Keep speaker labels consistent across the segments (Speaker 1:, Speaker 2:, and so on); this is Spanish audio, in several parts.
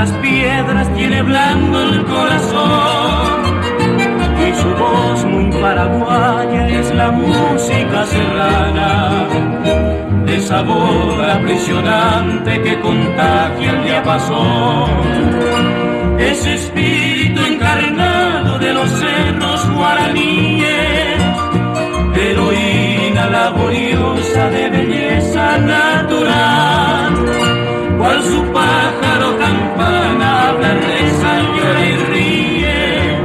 Speaker 1: las piedras tiene blando el corazón, y su voz muy paraguaya es la música serrana, de sabor aprisionante que contagia el diapasón. Ese espíritu encarnado de los cerros guaraníes, heroína laboriosa de belleza natural, cual su pájaro campana habla, reza, llora y ríe,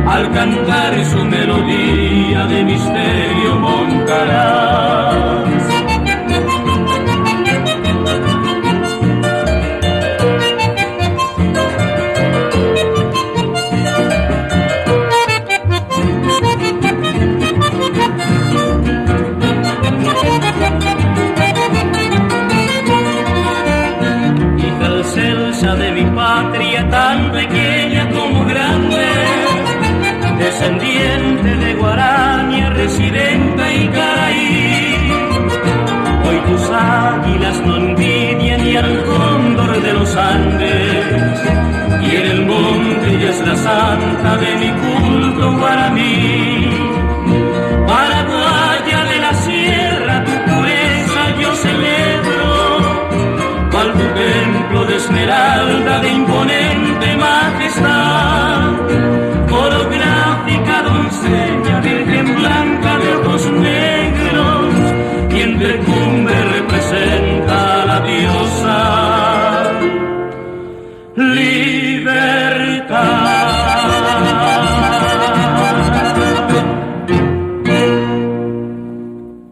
Speaker 1: al cantar su melodía de misterio montarás. De mi patria tan pequeña como grande, descendiente de Guaraña, residente y Caraí. Hoy tus águilas no envidian ni al cóndor de los Andes, y en el monte ella es la santa de mi culto guaraní.